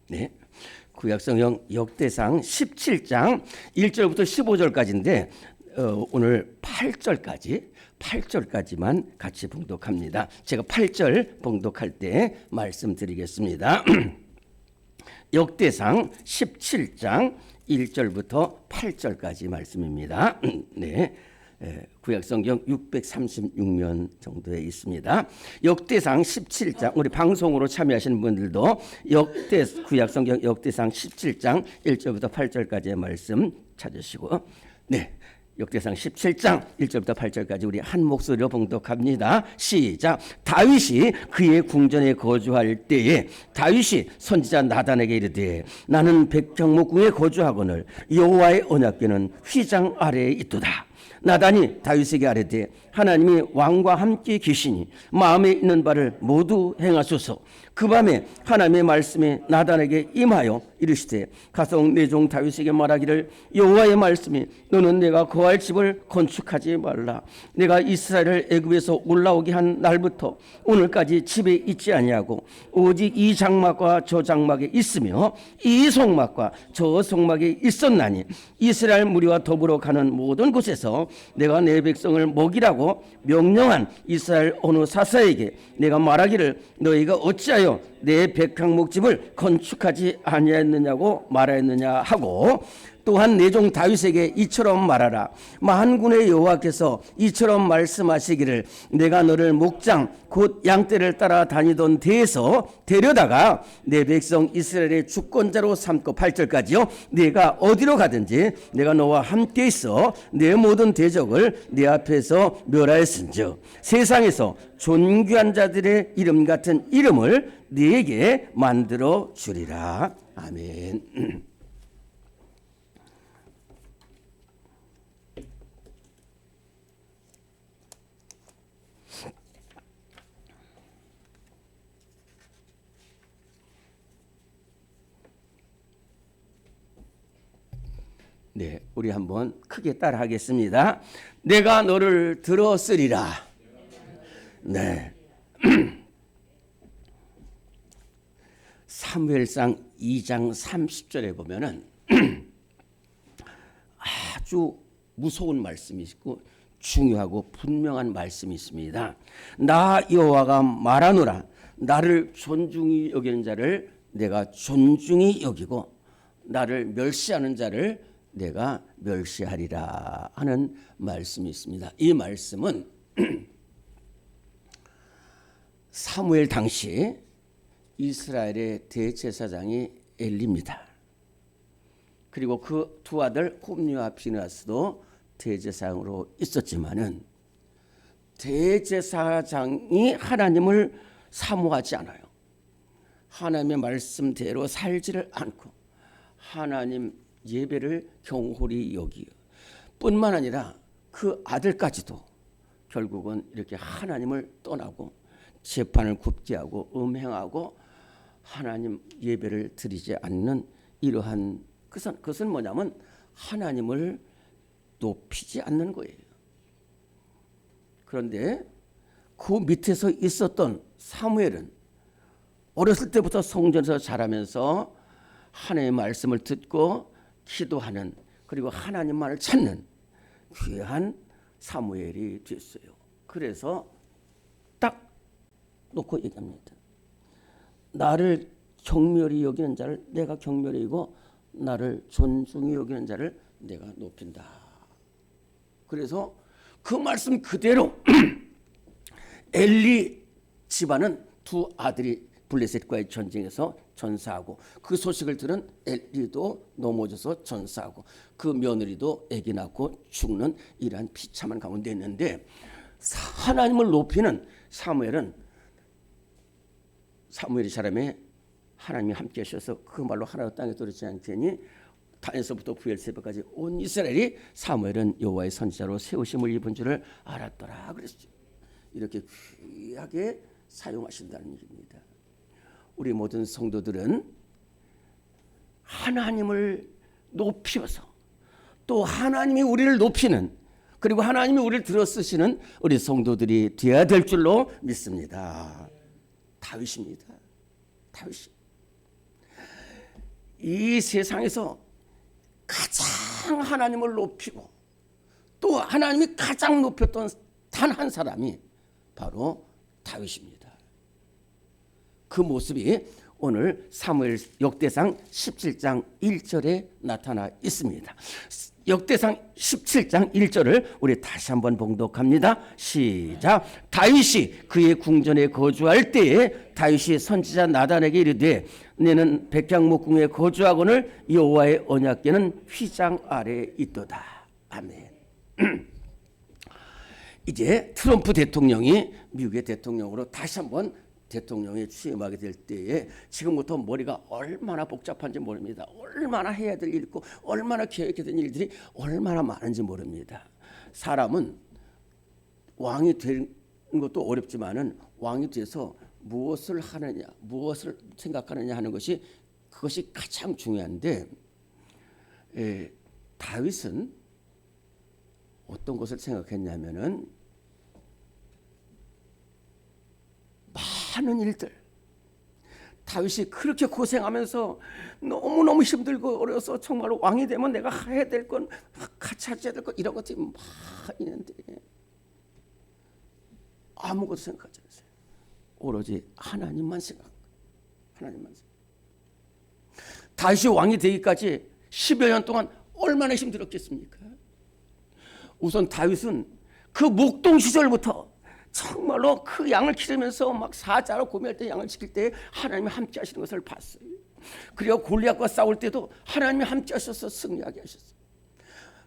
네. 구약성경 역대상 17장 1절부터 15절까지인데 오늘 8절까지만 같이 봉독합니다. 제가 8절 봉독할 때 말씀드리겠습니다. 역대상 17장 1절부터 8절까지 말씀입니다. 네. 구약성경 636면 정도에 있습니다. 역대상 17장, 우리 방송으로 참여하시는 분들도 구약성경 역대상 17장 1절부터 8절까지의 말씀 찾으시고, 네, 역대상 17장 1절부터 8절까지 우리 한 목소리로 봉독합니다. 시작. 다윗이 그의 궁전에 거주할 때에 다윗이 선지자 나단에게 이르되 나는 백향목궁에 거주하거늘 여호와의 언약궤는 휘장 아래에 있도다. 나단이 다윗에게 아뢰되 하나님이 왕과 함께 계시니 마음에 있는 바를 모두 행하소서. 그 밤에 하나님의 말씀이 나단에게 임하여 이르시되 가서 내 종 다윗에게 말하기를 여호와의 말씀이 너는 내가 거할 집을 건축하지 말라. 내가 이스라엘을 애굽에서 올라오게 한 날부터 오늘까지 집에 있지 아니하고 오직 이 장막과 저 장막에 있으며 이 성막과 저 성막에 있었나니 이스라엘 무리와 더불어 가는 모든 곳에서 내가 내 백성을 먹이라고 명령한 이스라엘 어느 사사에게 내가 말하기를 너희가 어찌하여 내 백향목집을 건축하지 아니하였느냐고 말하였느냐 하고 또한 내 종 다윗에게 이처럼 말하라. 만군의 여호와께서 이처럼 말씀하시기를 내가 너를 목장 곧 양떼를 따라 다니던 데에서 데려다가 내 백성 이스라엘의 주권자로 삼고 8절까지요. 네가 어디로 가든지 내가 너와 함께 있어 내 모든 대적을 네 앞에서 멸하였은즉 세상에서 존귀한 자들의 이름 같은 이름을 네게 만들어 주리라. 아멘. 네, 우리 한번 크게 따라 하겠습니다. 내가 너를 들었으리라. 네. 사무엘상 2장 30절에 보면은 아주 무서운 말씀이 있고 중요하고 분명한 말씀이 있습니다. 나 여호와가 말하노라. 나를 존중히 여기는 자를 내가 존중히 여기고 나를 멸시하는 자를 내가 멸시하리라 하는 말씀이 있습니다. 이 말씀은 사무엘 당시 이스라엘의 대제사장이 엘리입니다. 그리고 그 두 아들 홈리와 비느하스도 대제사장으로 있었지만은 대제사장이 하나님을 사모하지 않아요. 하나님의 말씀대로 살지를 않고 하나님 예배를 경홀히 여기요. 뿐만 아니라 그 아들까지도 결국은 이렇게 하나님을 떠나고 재판을 굽게 하고 음행하고 하나님 예배를 드리지 않는 이러한 그것은 뭐냐면 하나님을 높이지 않는 거예요. 그런데 그 밑에서 있었던 사무엘은 어렸을 때부터 성전에서 자라면서 하나님의 말씀을 듣고 기도하는 그리고 하나님만을 찾는 귀한 사무엘이 됐어요. 그래서 딱 놓고 얘기합니다. 나를 경멸히 여기는 자를 내가 경멸히 여기고 나를 존중히 여기는 자를 내가 높인다. 그래서 그 말씀 그대로 엘리 집안은 두 아들이 블레셋과의 전쟁에서 전사하고 그 소식을 들은 엘리도 넘어져서 전사하고 그 며느리도 아기 낳고 죽는 이러한 비참한 가운데 있는데 하나님을 높이는 사무엘이 사람에 하나님이 함께 하셔서 그 말로 하나도 땅에 떨어지지 않겠니 단에서부터 부엘세바까지 온 이스라엘이 사무엘은 여호와의 선지자로 세우심을 입은 줄을 알았더라 그랬죠. 이렇게 귀하게 사용하신다는 얘기입니다. 우리 모든 성도들은 하나님을 높이어서 또 하나님이 우리를 높이는 그리고 하나님이 우리를 들어쓰시는 우리 성도들이 되어야 될 줄로 믿습니다. 다윗입니다. 다윗이 이 세상에서 가장 하나님을 높이고 또 하나님이 가장 높였던 단 한 사람이 바로 다윗입니다. 그 모습이 오늘 사무엘 역대상 17장 1절에 나타나 있습니다. 역대상 17장 1절을 우리 다시 한번 봉독합니다. 시작. 다윗이 그의 궁전에 거주할 때에 다윗이 선지자 나단에게 이르되 너는 백향목궁에 거주하거늘 여호와의 언약궤는 휘장 아래에 있도다. 아멘. 이제 트럼프 대통령이 미국의 대통령으로 다시 한번 대통령에 취임하게 될 때에 지금부터 머리가 얼마나 복잡한지 모릅니다. 얼마나 해야 될 일 있고 얼마나 계획해야 될 일들이 얼마나 많은지 모릅니다. 사람은 왕이 되는 것도 어렵지만은 왕이 돼서 무엇을 하느냐, 무엇을 생각하느냐 하는 것이 그것이 가장 중요한데 다윗은 어떤 것을 생각했냐면은 많은 일들 다윗이 그렇게 고생하면서 너무너무 힘들고 어려서 정말 왕이 되면 내가 해야 될 건 같이 해야 될 건 이런 것들이 막 있는데 아무것도 생각하지 않았어요. 오로지 하나님만 생각. 다윗이 왕이 되기까지 10여 년 동안 얼마나 힘들었겠습니까? 우선 다윗은 그 목동 시절부터 정말로 그 양을 기르면서 막 사자로 고민할 때 양을 지킬 때 하나님이 함께 하시는 것을 봤어요. 그리고 골리앗과 싸울 때도 하나님이 함께 하셔서 승리하게 하셨어요.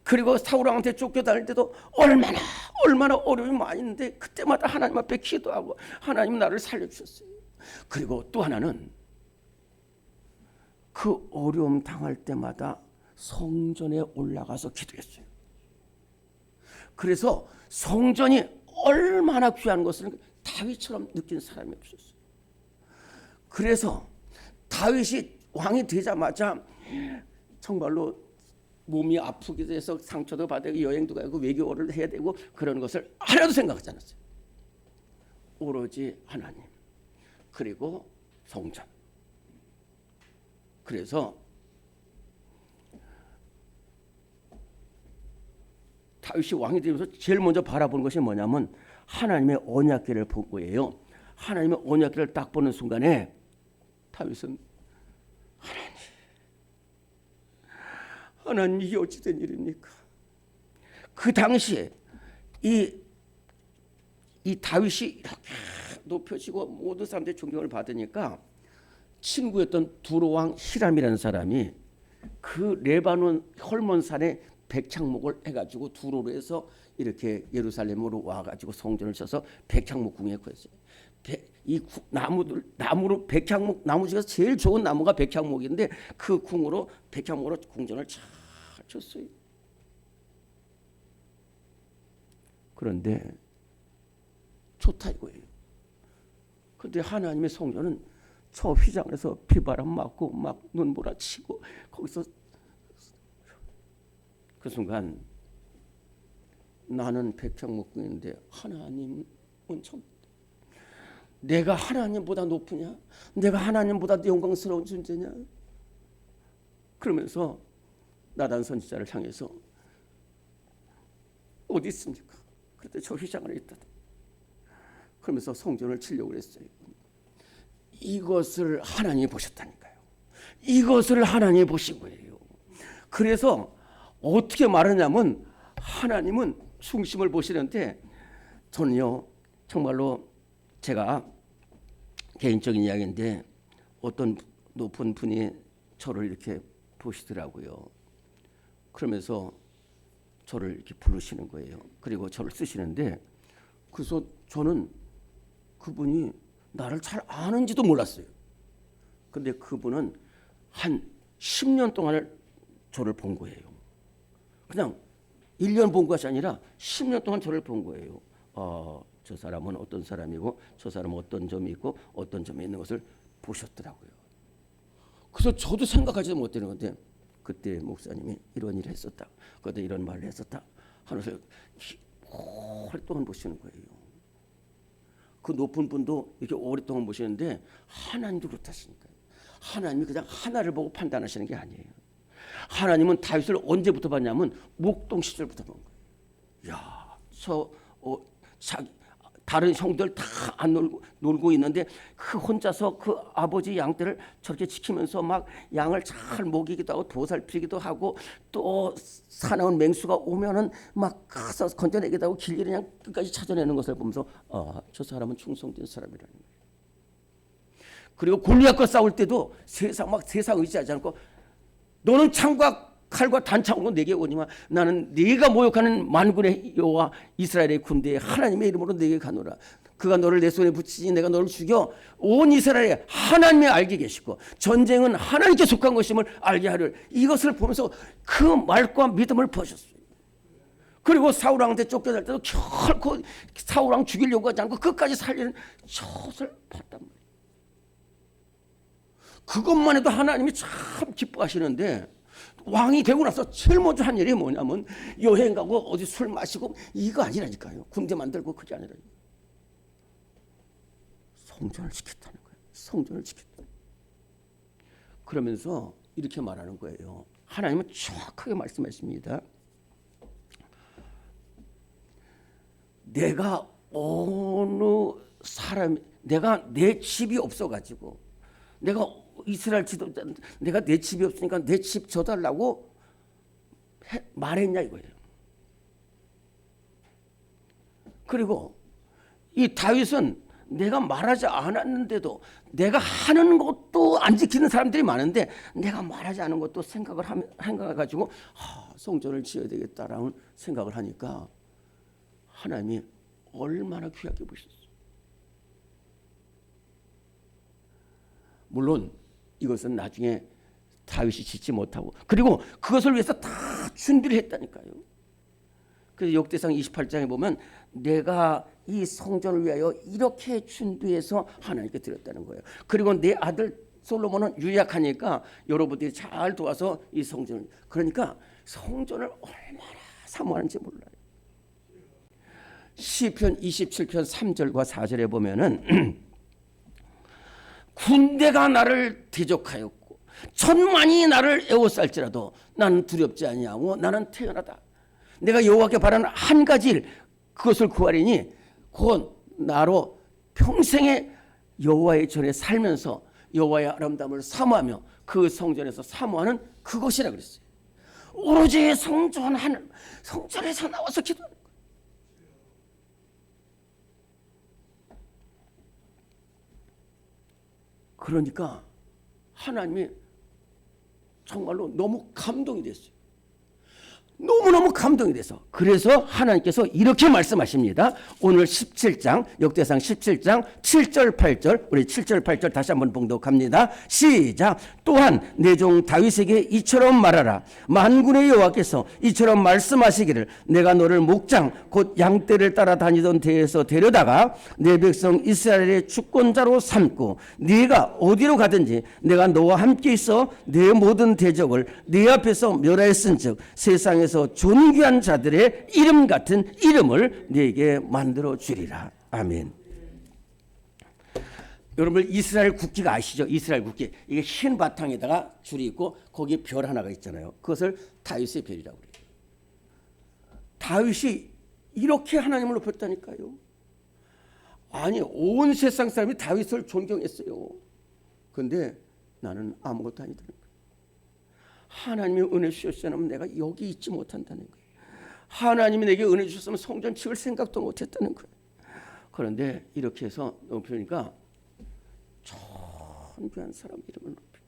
그리고 사울 왕한테 쫓겨다닐 때도 얼마나 어려움이 많이 있는데 그때마다 하나님 앞에 기도하고 하나님 나를 살려주셨어요. 그리고 또 하나는 그 어려움 당할 때마다 성전에 올라가서 기도했어요. 그래서 성전이 얼마나 귀한 것을 다윗처럼 느낀 사람이 없었어요. 그래서 다윗이 왕이 되자마자 정말로 몸이 아프게 돼서 상처도 받고 여행도 가고 외교를 해야 되고 그런 것을 하나도 생각하지 않았어요. 오로지 하나님 그리고 성전. 그래서 다윗이 왕이 되면서 제일 먼저 바라보는 것이 뭐냐면 하나님의 언약궤를 본 거예요. 하나님의 언약궤를 딱 보는 순간에 다윗은 하나님 이게 어찌된 일입니까? 그 당시에 이 다윗이 이렇게 높여지고 모든 사람들의 존경을 받으니까 친구였던 두로 왕 히람이라는 사람이 그 레바논 헐몬산에 백향목을 해가지고 두로로 해서 이렇게 예루살렘으로 와가지고 성전을 쳐서 백향목궁에 구했어요. 이 나무로 백향목 나무 중에서 제일 좋은 나무가 백향목인데 그 궁으로 백향목으로 궁전을 잘 쳤어요. 그런데 좋다 이거예요. 그런데 하나님의 성전은 저 휘장에서 비바람 맞고 막 눈보라치고 거기서 그 순간 나는 백향목궁인데 하나님은 참 내가 하나님보다 높으냐? 내가 하나님보다 영광스러운 존재냐? 그러면서 나단 선지자를 향해서 어디 있습니까? 그때 저 휘장 안에 있다. 그러면서 성전을 치려고 했어요. 이것을 하나님이 보셨다니까요. 이것을 하나님이 보신 거예요. 그래서 어떻게 말하냐면 하나님은 중심을 보시는데 저는요 정말로 제가 개인적인 이야기인데 어떤 높은 분이 저를 이렇게 보시더라고요. 그러면서 저를 이렇게 부르시는 거예요. 그리고 저를 쓰시는데 그래서 저는 그분이 나를 잘 아는지도 몰랐어요. 근데 그분은 한 10년 동안을 저를 본 거예요. 그냥 1년 본 것이 아니라 10년 동안 저를 본 거예요. 저 사람은 어떤 사람이고 저 사람은 어떤 점이 있고 어떤 점이 있는 것을 보셨더라고요. 그래서 저도 생각하지도 못하는 건데 그때 목사님이 이런 일을 했었다. 그때 이런 말을 했었다. 하면서 오랫동안 보시는 거예요. 그 높은 분도 이렇게 오랫동안 보시는데 하나님도 그렇다시니까요. 하나님이 그냥 하나를 보고 판단하시는 게 아니에요. 하나님은 다윗을 언제부터 봤냐면 목동 시절부터 본 거예요. 야, 다른 형들 다 안 놀고 있는데 그 혼자서 그 아버지 양떼를 저렇게 지키면서 막 양을 잘 먹이기도 하고 도살피기도 하고 또 사나운 맹수가 오면은 막 가서 건져내기도 하고 길길이 그냥 끝까지 찾아내는 것을 보면서 저 사람은 충성된 사람이라는 거예요. 그리고 골리앗과 싸울 때도 세상 의지하지 않고 너는 창과 칼과 단창으로 내게 오니와 나는 네가 모욕하는 만군의 여호와 이스라엘의 군대에 하나님의 이름으로 네게 가노라. 그가 너를 내 손에 붙이지 내가 너를 죽여 온 이스라엘에 하나님이 알게 계시고 전쟁은 하나님께 속한 것임을 알게 하를. 이것을 보면서 그 말과 믿음을 보셨어요. 그리고 사울왕한테 쫓겨날 때도 결코 사울왕 죽이려고 하지 않고 끝까지 살리는 젖을 봤단 말이에요. 그것만 해도 하나님이 참 기뻐하시는데 왕이 되고 나서 제일 먼저 한 일이 뭐냐면 여행 가고 어디 술 마시고 이거 아니라니까요. 군대 만들고 그게 아니라 성전을 지켰다는 거예요. 성전을 지켰다. 그러면서 이렇게 말하는 거예요. 하나님은 정확하게 말씀하십니다. 내가 어느 사람, 내가 내 집이 없어가지고 내가 이스라엘 지도자, 내가 내 집이 없으니까 내 집 줘달라고 말했냐 이거예요. 그리고 이 다윗은 내가 말하지 않았는데도 내가 하는 것도 안 지키는 사람들이 많은데 내가 말하지 않은 것도 생각해가지고 성전을 지어야 되겠다라는 생각을 하니까 하나님이 얼마나 귀하게 보셨어요. 물론 이것은 나중에 다윗이 짓지 못하고 그리고 그것을 위해서 다 준비를 했다니까요. 그래서 역대상 28장에 보면 내가 이 성전을 위하여 이렇게 준비해서 하나님께 드렸다는 거예요. 그리고 내 아들 솔로몬은 유약하니까 여러분들이 잘 도와서 이 성전을, 그러니까 성전을 얼마나 사모하는지 몰라요. 시편 27편 3절과 4절에 보면은 군대가 나를 대적하였고 천만이 나를 에워쌀지라도 나는 두렵지 아니하고 나는 태어나다. 내가 여호와께 바라는 한 가지 일 그것을 구하리니 곧 나로 평생에 여호와의 전에 살면서 여호와의 아름다움을 사모하며 그 성전에서 사모하는 그것이라 그랬어요. 오로지 성전에서 나와서 기도하는 거예요. 그러니까 하나님이 정말로 너무 감동이 됐어요. 너무너무 감동이 돼서 그래서 하나님께서 이렇게 말씀하십니다. 오늘 17장 역대상 17장 7절 8절 우리 7절 8절 다시 한번 봉독합니다. 시작. 또한 내 종 다윗에게 이처럼 말하라. 만군의 여호와께서 이처럼 말씀하시기를 내가 너를 목장 곧 양떼를 따라다니던 데에서 데려다가 내 백성 이스라엘의 주권자로 삼고 네가 어디로 가든지 내가 너와 함께 있어 내 모든 대적을 네 앞에서 멸하였은즉 세상에 존귀한 자들의 이름 같은 이름을 네게 만들어 주리라. 아멘. 여러분 이스라엘 국기가 아시죠? 이스라엘 국기. 이게 흰 바탕에다가 줄이 있고 거기에 별 하나가 있잖아요. 그것을 다윗의 별이라고 그래요. 다윗이 이렇게 하나님을 높였다니까요. 아니 온 세상 사람이 다윗을 존경했어요. 그런데 나는 아무것도 아니더라고요. 하나님이 은혜 주셨으면 내가 여기 있지 못한다는 거예요. 하나님이 내게 은혜 주셨으면 성전 지을 생각도 못했다는 거예요. 그런데 이렇게 해서 높이니까 존귀한 사람 이름을 높이고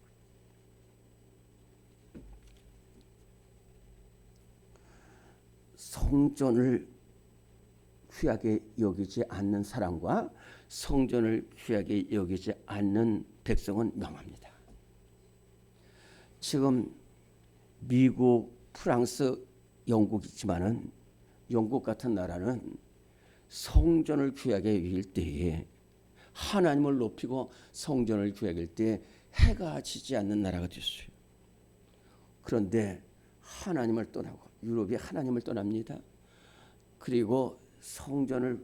성전을 귀하게 여기지 않는 사람과 성전을 귀하게 여기지 않는 백성은 명합니다. 지금 미국, 프랑스, 영국이지만은 영국 같은 나라는 성전을 귀하게 여길 때에 하나님을 높이고 성전을 귀하게 여길 때 해가 지지 않는 나라가 됐어요. 그런데 하나님을 떠나고 유럽이 하나님을 떠납니다. 그리고 성전을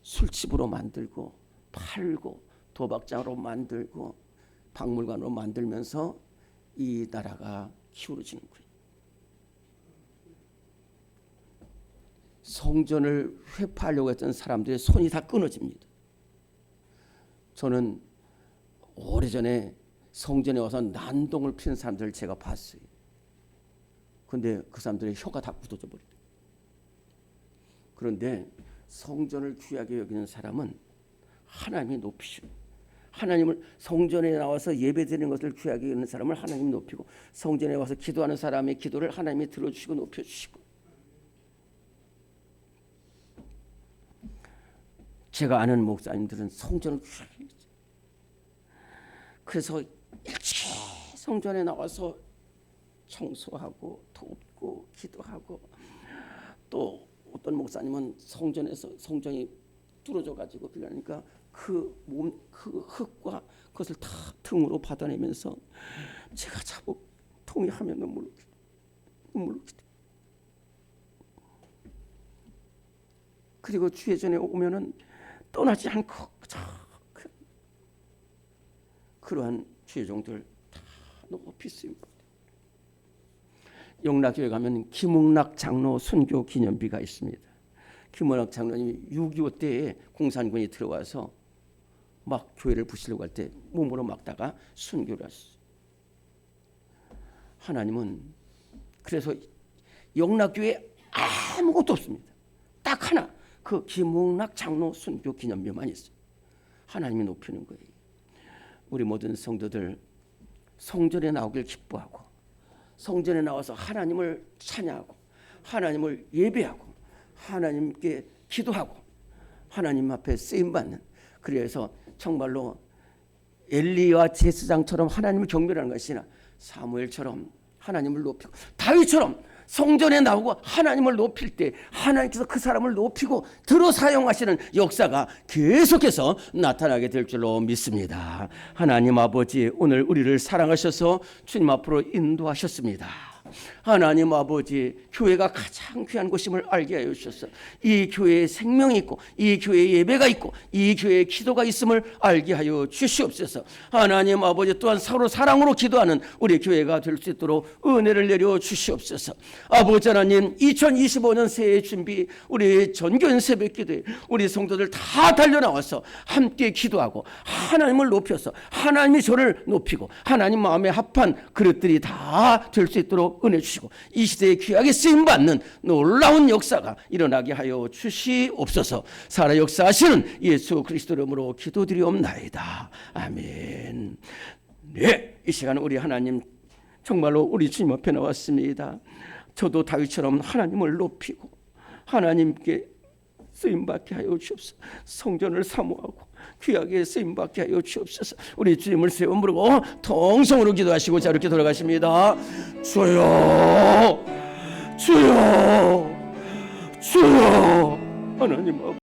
술집으로 만들고 팔고 도박장으로 만들고 박물관으로 만들면서 이 나라가 기울어지는 거예요. 성전을 회파하려고 했던 사람들의 손이 다 끊어집니다. 저는 오래전에 성전에 와서 난동을 피는 사람들을 제가 봤어요. 그런데 그 사람들의 혀가 다 굳어져 버려요. 그런데 성전을 귀하게 여기는 사람은 하나님이 높이시고, 하나님을 성전에 나와서 예배드리는 것을 귀하게 여기는 사람을 하나님이 높이고, 성전에 와서 기도하는 사람의 기도를 하나님이 들어주시고 높여주시고. 제가 아는 목사님들은 성전을 귀하게 여기죠. 그래서 일찍 성전에 나와서 청소하고 돕고 기도하고, 또 어떤 목사님은 성전이 뚫어져 가지고 그러니까 그 흙과 그것을 다 등으로 받아내면서 제가 자복통이 하면 눈물로 기도. 그리고 주의 전에 오면은 떠나지 않고 그러한 주의 종들 다 높이 쓰입니다. 영락교회 가면 김웅락 장로 순교 기념비가 있습니다. 김웅락 장로님이 6.25 때에 공산군이 들어와서 막 교회를 부시려고 할 때 몸으로 막다가 순교를 했어요. 하나님은 그래서 영락교회에 아무것도 없습니다. 딱 하나, 그 김웅락 장로 순교 기념비만 있어요. 하나님이 높이는 거예요. 우리 모든 성도들 성전에 나오길 기뻐하고, 성전에 나와서 하나님을 찬양하고, 하나님을 예배하고, 하나님께 기도하고, 하나님 앞에 쓰임받는, 그래서 정말로 엘리와 제사장처럼 하나님을 경배하는 것이 아니라 사무엘처럼 하나님을 높이고, 다윗처럼 성전에 나오고 하나님을 높일 때 하나님께서 그 사람을 높이고 들어 사용하시는 역사가 계속해서 나타나게 될 줄로 믿습니다. 하나님 아버지, 오늘 우리를 사랑하셔서 주님 앞으로 인도하셨습니다. 하나님 아버지, 교회가 가장 귀한 곳임을 알게 하여 주셔서 이 교회에 생명이 있고, 이 교회에 예배가 있고, 이 교회에 기도가 있음을 알게 하여 주시옵소서. 하나님 아버지, 또한 서로 사랑으로 기도하는 우리 교회가 될 수 있도록 은혜를 내려 주시옵소서. 아버지 하나님, 2025년 새해 준비, 우리 전교인 새벽 기도에 우리 성도들 다 달려나와서 함께 기도하고 하나님을 높여서 하나님이 저를 높이고 하나님 마음에 합한 그릇들이 다 될 수 있도록 은혜 주시고, 이 시대에 귀하게 쓰임받는 놀라운 역사가 일어나게 하여 주시옵소서. 살아 역사하시는 예수 그리스도 이름으로 기도드리옵나이다. 아멘. 네, 이 시간 우리 하나님 정말로 우리 주님 앞에 나왔습니다. 저도 다윗처럼 하나님을 높이고 하나님께 쓰임받게 하여 주옵소서. 성전을 사모하고 귀하게 쓰임받게 하여 주옵소서. 우리 주님을 세워 부르고 통성으로 기도하시고 자 이렇게 돌아가십니다. 주여, 주여, 주여. 하나님 아버지,